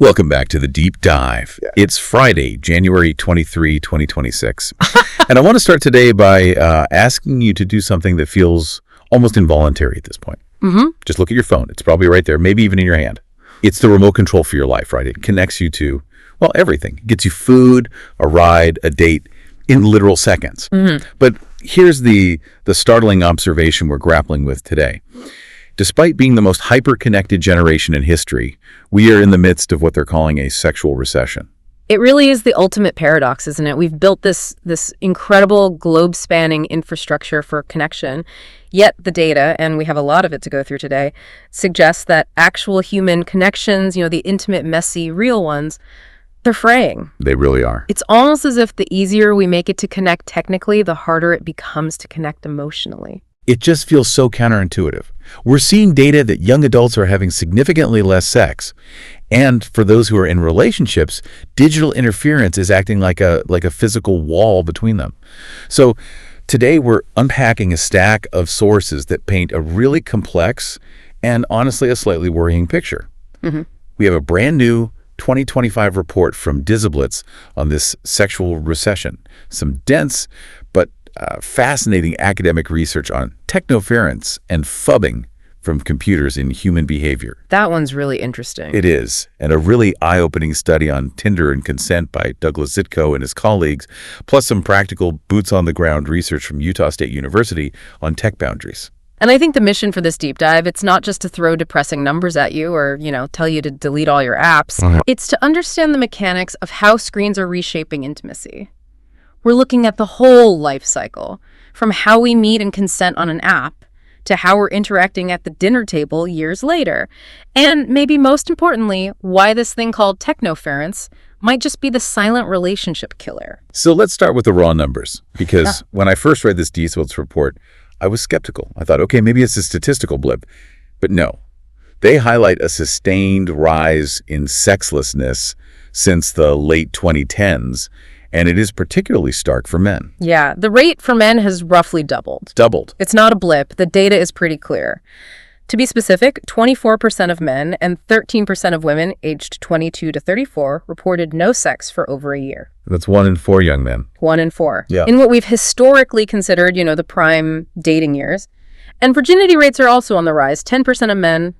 Welcome back to the Deep Dive. Yeah. It's Friday, January 23, 2026. And I want to start today by asking you to do something that feels almost involuntary at this point. Just look at your phone. It's probably right there, maybe even in your hand. It's the remote control for your life, right? It connects you to, well, everything. It gets you food, a ride, a date in literal seconds. But here's the startling observation we're grappling with today. Despite being the most hyper-connected generation in history, we are in the midst of what they're calling a sexual recession. It really is the ultimate paradox, isn't it? We've built this incredible globe-spanning infrastructure for connection, yet the data, and we have a lot of it to go through today, suggests that actual human connections, the intimate, messy, real ones, they're fraying. They really are. It's almost as if the easier we make it to connect technically, the harder it becomes to connect emotionally. It just feels so counterintuitive. We're seeing data that young adults are having significantly less sex. And for those who are in relationships, digital interference is acting like a physical wall between them. So today we're unpacking a stack of sources that paint a really complex and honestly a slightly worrying picture. We have a brand new 2025 report from dissect on this sexual recession. Some dense but fascinating academic research on technoference and phubbing from computers in human behavior. That one's really interesting. It is, and a really eye-opening study on Tinder and consent by Douglas Zitko and his colleagues, plus some practical boots-on-the-ground research from Utah State University on tech boundaries. And I think the mission for this deep dive, it's not just to throw depressing numbers at you or, tell you to delete all your apps. It's to understand the mechanics of how screens are reshaping intimacy. We're looking at the whole life cycle, from how we meet and consent on an app to how we're interacting at the dinner table years later. And maybe most importantly, why this thing called technoference might just be the silent relationship killer. So let's start with the raw numbers, because when I first read this dissect report, I was skeptical. I thought, okay, maybe it's a statistical blip. But no, they highlight a sustained rise in sexlessness since the late 2010s. And it is particularly stark for men. Yeah, the rate for men has roughly doubled. It's not a blip. The data is pretty clear. To be specific, 24% of men and 13% of women aged 22 to 34 reported no sex for over a year. That's 1 in 4 young men. 1 in 4. Yeah. In what we've historically considered, the prime dating years. And virginity rates are also on the rise. 10% of men,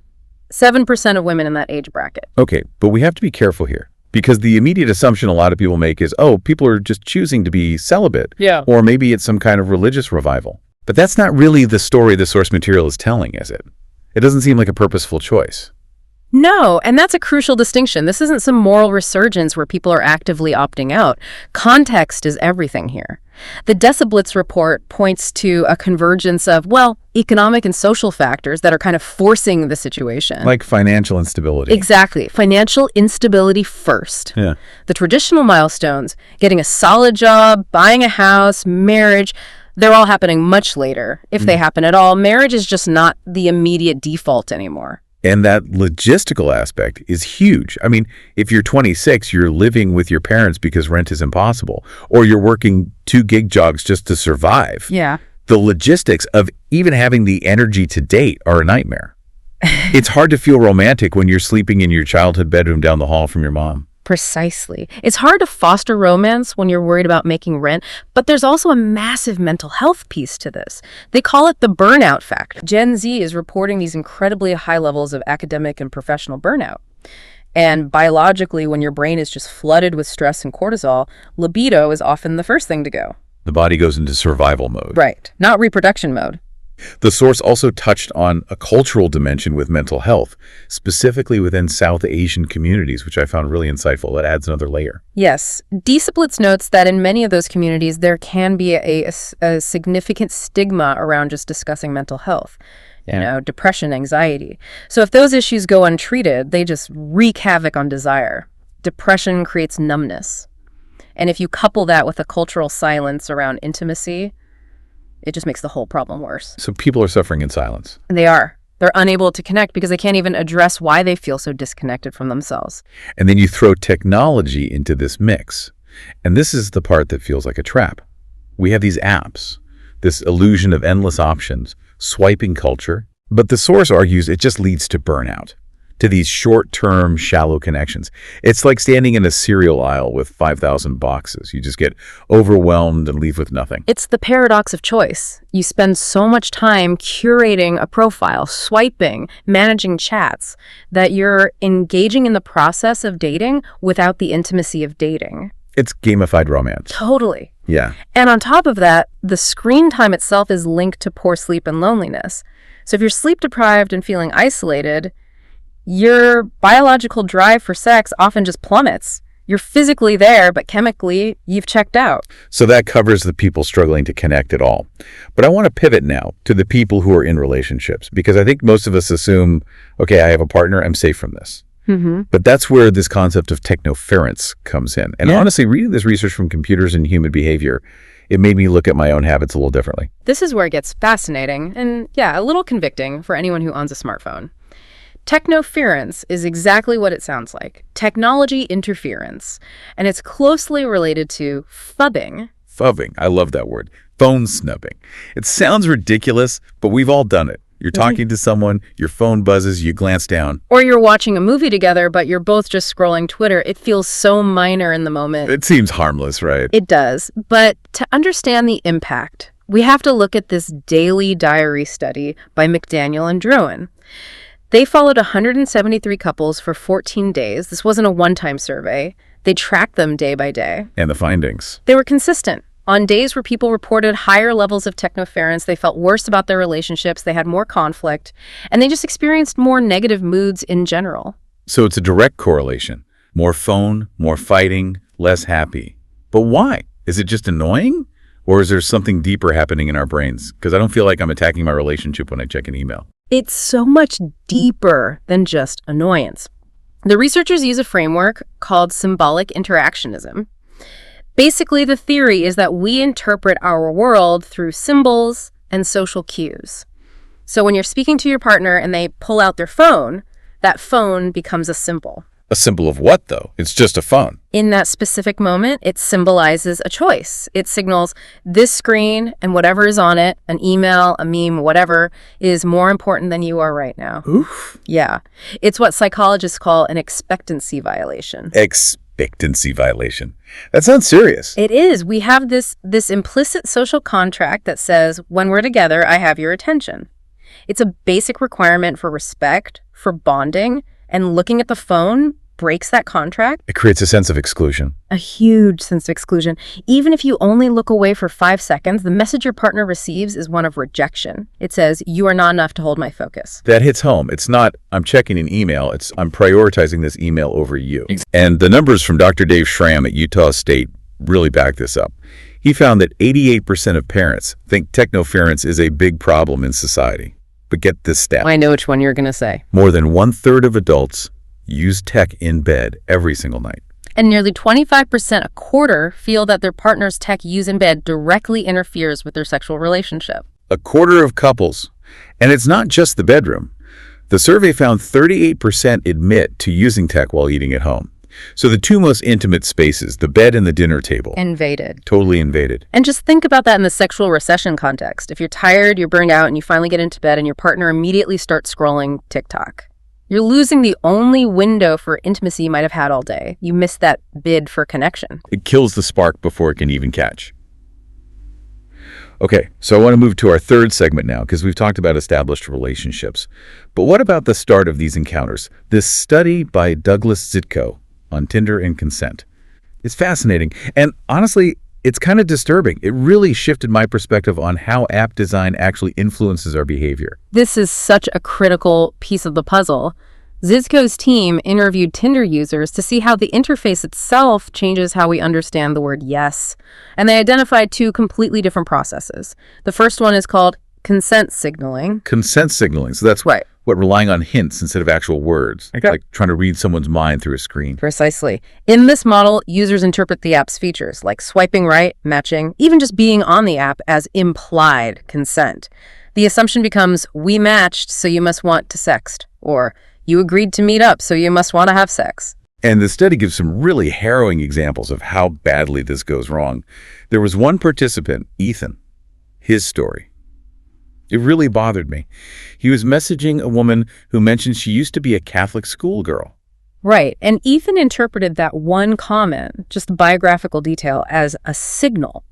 7% of women in that age bracket. Okay, but we have to be careful here. Because the immediate assumption a lot of people make is, people are just choosing to be celibate. Yeah. Or maybe it's some kind of religious revival. But that's not really the story the source material is telling, is it? It doesn't seem like a purposeful choice. No, and that's a crucial distinction. This isn't some moral resurgence where people are actively opting out. Context is everything here. The dissect report points to a convergence of, economic and social factors that are kind of forcing the situation. Like financial instability. Exactly. Financial instability first. Yeah. The traditional milestones, getting a solid job, buying a house, marriage, they're all happening much later, if they happen at all. Marriage is just not the immediate default anymore. And that logistical aspect is huge. I mean, if you're 26, you're living with your parents because rent is impossible, or you're working 2 gig jobs just to survive. Yeah. The logistics of even having the energy to date are a nightmare. It's hard to feel romantic when you're sleeping in your childhood bedroom down the hall from your mom. Precisely. It's hard to foster romance when you're worried about making rent, but there's also a massive mental health piece to this. They call it the burnout factor. Gen Z is reporting these incredibly high levels of academic and professional burnout. And biologically, when your brain is just flooded with stress and cortisol, libido is often the first thing to go. The body goes into survival mode. Right. Not reproduction mode. The source also touched on a cultural dimension with mental health, specifically within South Asian communities, which I found really insightful. That adds another layer. Yes. dissect notes that in many of those communities, there can be a significant stigma around just discussing mental health. Depression, anxiety. So if those issues go untreated, they just wreak havoc on desire. Depression creates numbness. And if you couple that with a cultural silence around intimacy, it just makes the whole problem worse. So people are suffering in silence. They are. They're unable to connect because they can't even address why they feel so disconnected from themselves. And then you throw technology into this mix. And this is the part that feels like a trap. We have these apps, this illusion of endless options, swiping culture. But the source argues it just leads to burnout. to these short-term, shallow connections. It's like standing in a cereal aisle with 5,000 boxes. You just get overwhelmed and leave with nothing. It's the paradox of choice. You spend so much time curating a profile, swiping, managing chats, that you're engaging in the process of dating without the intimacy of dating. It's gamified romance. Totally. Yeah. And on top of that, the screen time itself is linked to poor sleep and loneliness. So if you're sleep deprived and feeling isolated, your biological drive for sex often just plummets. You're physically there, but chemically, you've checked out. So that covers the people struggling to connect at all. But I want to pivot now to the people who are in relationships, because I think most of us assume, okay, I have a partner, I'm safe from this. But that's where this concept of technoference comes in. And honestly, reading this research from computers and human behavior, it made me look at my own habits a little differently. This is where it gets fascinating and, yeah, a little convicting for anyone who owns a smartphone. Technoference is exactly what it sounds like, technology interference, and it's closely related to phubbing. Phubbing, I love that word. Phone snubbing. It sounds ridiculous, but we've all done it. You're talking to someone, your phone buzzes, you glance down. Or you're watching a movie together, but you're both just scrolling Twitter. It feels so minor in the moment. It seems harmless, right? It does. But to understand the impact, we have to look at this daily diary study by McDaniel and Drowan. They followed 173 couples for 14 days. This wasn't a one-time survey. They tracked them day by day. And the findings? They were consistent. On days where people reported higher levels of technoference, they felt worse about their relationships, they had more conflict, and they just experienced more negative moods in general. So it's a direct correlation. More phone, more fighting, less happy. But why? Is it just annoying? Or is there something deeper happening in our brains? Because I don't feel like I'm attacking my relationship when I check an email. It's so much deeper than just annoyance. The researchers use a framework called symbolic interactionism. Basically, the theory is that we interpret our world through symbols and social cues. So when you're speaking to your partner and they pull out their phone, that phone becomes a symbol. A symbol of what, though? It's just a phone. In that specific moment, it symbolizes a choice. It signals this screen and whatever is on it, an email, a meme, whatever, is more important than you are right now. Oof. Yeah. It's what psychologists call an expectancy violation. Expectancy violation. That sounds serious. It is. We have this implicit social contract that says, when we're together, I have your attention. It's a basic requirement for respect, for bonding, and looking at the phone breaks that contract. It creates a sense of exclusion. A huge sense of exclusion. Even if you only look away for 5 seconds, the message your partner receives is one of rejection. It says, you are not enough to hold my focus. That hits home. It's not, I'm checking an email. It's, I'm prioritizing this email over you. And the numbers from Dr. Dave Schramm at Utah State really back this up. He found that 88% of parents think technoference is a big problem in society. But get this stat. I know which one you're going to say. More than 1/3 of adults use tech in bed every single night. And nearly 25%, a quarter, feel that their partner's tech use in bed directly interferes with their sexual relationship. A quarter of couples. And it's not just the bedroom. The survey found 38% admit to using tech while eating at home. So the two most intimate spaces, the bed and the dinner table. Invaded. Totally invaded. And just think about that in the sexual recession context. If you're tired, you're burned out, and you finally get into bed and your partner immediately starts scrolling TikTok. You're losing the only window for intimacy you might have had all day. You miss that bid for connection. It kills the spark before it can even catch. Okay, so I want to move to our third segment now because we've talked about established relationships. But what about the start of these encounters? This study by Douglas Zitko on Tinder and consent. It's fascinating. And honestly, it's kind of disturbing. It really shifted my perspective on how app design actually influences our behavior. This is such a critical piece of the puzzle. Zizko's team interviewed Tinder users to see how the interface itself changes how we understand the word yes. And they identified 2 completely different processes. The first one is called consent signaling. Consent signaling. So that's right. What, relying on hints instead of actual words. Okay. Like trying to read someone's mind through a screen. Precisely. In this model, users interpret the app's features, like swiping right, matching, even just being on the app as implied consent. The assumption becomes, we matched, so you must want to sext, or you agreed to meet up, so you must want to have sex. And the study gives some really harrowing examples of how badly this goes wrong. There was one participant, Ethan. His story. It really bothered me. He was messaging a woman who mentioned she used to be a Catholic schoolgirl. Right, and Ethan interpreted that one comment, just biographical detail, as a signal.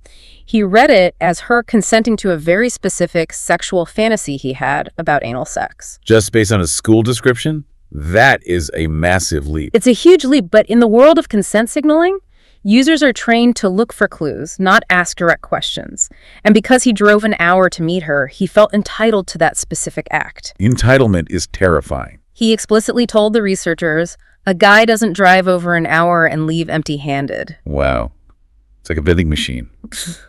He read it as her consenting to a very specific sexual fantasy he had about anal sex. Just based on a school description? That is a massive leap. It's a huge leap, but in the world of consent signaling, users are trained to look for clues, not ask direct questions. And because he drove an hour to meet her, he felt entitled to that specific act. Entitlement is terrifying. He explicitly told the researchers, a guy doesn't drive over an hour and leave empty-handed. Wow. It's like a vending machine.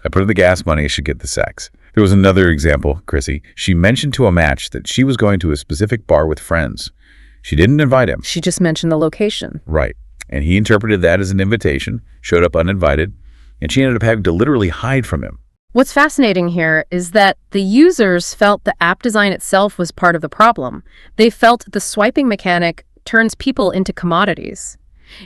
I put in the gas money, I should get the sex. There was another example, Chrissy. She mentioned to a match that she was going to a specific bar with friends. She didn't invite him. She just mentioned the location. Right. And he interpreted that as an invitation, showed up uninvited, and she ended up having to literally hide from him. What's fascinating here is that the users felt the app design itself was part of the problem. They felt the swiping mechanic turns people into commodities.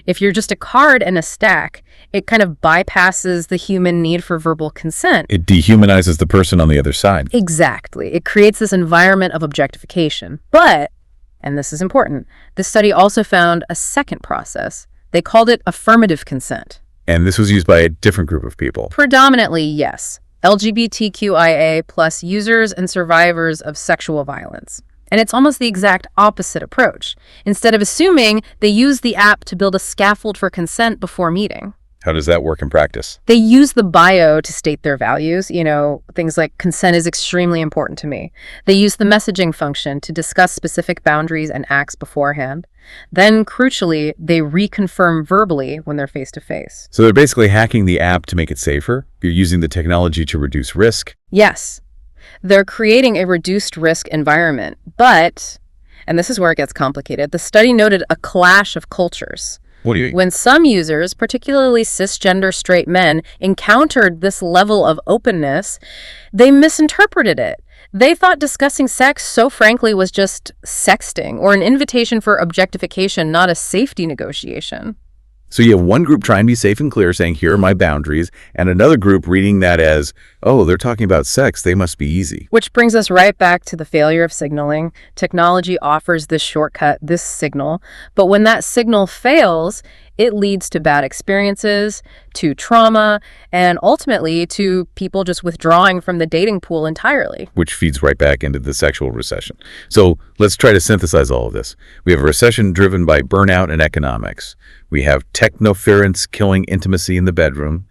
If you're just a card and a stack, it kind of bypasses the human need for verbal consent. It dehumanizes the person on the other side. Exactly. It creates this environment of objectification. But, and this is important, this study also found a second process. They called it affirmative consent. And this was used by a different group of people. Predominantly, yes. LGBTQIA plus users and survivors of sexual violence. And it's almost the exact opposite approach. Instead of assuming, they use the app to build a scaffold for consent before meeting. How does that work in practice? They use the bio to state their values, things like consent is extremely important to me. They use the messaging function to discuss specific boundaries and acts beforehand. Then, crucially, they reconfirm verbally when they're face-to-face. So they're basically hacking the app to make it safer? You're using the technology to reduce risk? Yes. They're creating a reduced risk environment, but, and this is where it gets complicated, the study noted a clash of cultures. What do you mean? When some users, particularly cisgender straight men, encountered this level of openness, they misinterpreted it. They thought discussing sex so frankly was just sexting or an invitation for objectification, not a safety negotiation. So you have one group trying to be safe and clear, saying, here are my boundaries, and another group reading that as, oh, they're talking about sex, they must be easy. Which brings us right back to the failure of signaling. Technology offers this shortcut, this signal, but when that signal fails, it leads to bad experiences, to trauma, and ultimately to people just withdrawing from the dating pool entirely. Which feeds right back into the sexual recession. So let's try to synthesize all of this. We have a recession driven by burnout and economics. We have technoference killing intimacy in the bedroom.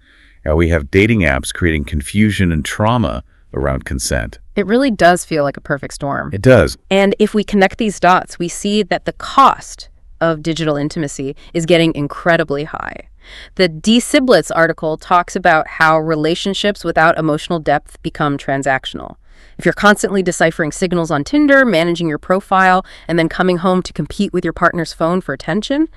And we have dating apps creating confusion and trauma around consent. It really does feel like a perfect storm. It does. And if we connect these dots, we see that the cost of digital intimacy is getting incredibly high. The dissect article talks about how relationships without emotional depth become transactional. If you're constantly deciphering signals on Tinder, managing your profile, and then coming home to compete with your partner's phone for attention,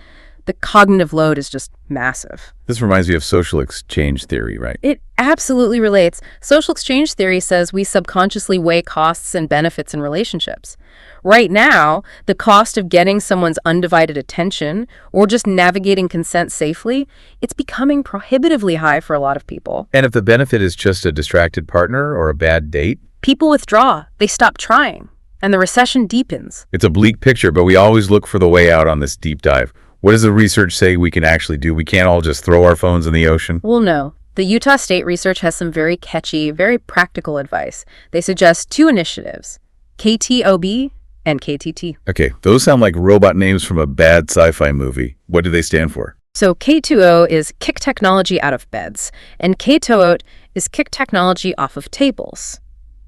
the cognitive load is just massive. This reminds me of social exchange theory, right? It absolutely relates. Social exchange theory says we subconsciously weigh costs and benefits in relationships. Right now, the cost of getting someone's undivided attention or just navigating consent safely, it's becoming prohibitively high for a lot of people. And if the benefit is just a distracted partner or a bad date? People withdraw. They stop trying. And the recession deepens. It's a bleak picture, but we always look for the way out on this deep dive. What does the research say we can actually do? We can't all just throw our phones in the ocean? Well, no. The Utah State research has some very catchy, very practical advice. They suggest two initiatives, KTOB and KTT. Okay, those sound like robot names from a bad sci-fi movie. What do they stand for? So K2O is kick technology out of beds, and KTOT is kick technology off of tables.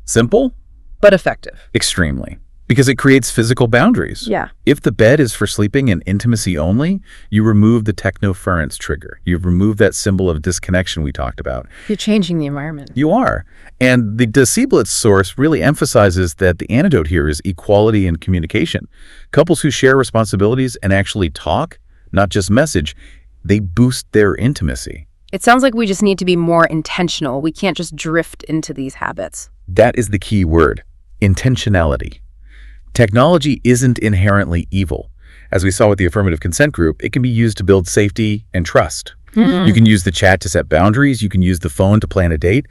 Simple? But effective. Extremely. Because it creates physical boundaries. Yeah. If the bed is for sleeping and intimacy only, you remove the technoference trigger. You've removed that symbol of disconnection we talked about. You're changing the environment. You are. And the dissect source really emphasizes that the antidote here is equality and communication. Couples who share responsibilities and actually talk, not just message, they boost their intimacy. It sounds like we just need to be more intentional. We can't just drift into these habits. That is the key word, intentionality. Technology isn't inherently evil. As we saw with the affirmative consent group, it can be used to build safety and trust. You can use the chat to set boundaries. You can use the phone to plan a date.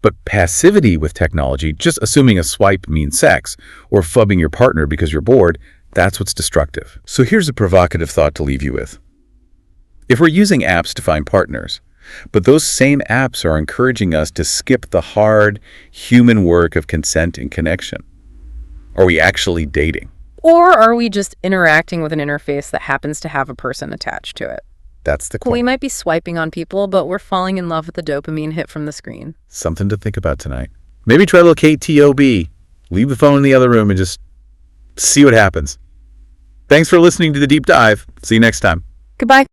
But passivity with technology, just assuming a swipe means sex, or phubbing your partner because you're bored, that's what's destructive. So here's a provocative thought to leave you with. If we're using apps to find partners, but those same apps are encouraging us to skip the hard, human work of consent and connection, are we actually dating? Or are we just interacting with an interface that happens to have a person attached to it? That's the We question. might be swiping on people, but we're falling in love with the dopamine hit from the screen. Something to think about tonight. Maybe try a little KTOB. Leave the phone in the other room and just see what happens. Thanks for listening to The Deep Dive. See you next time. Goodbye.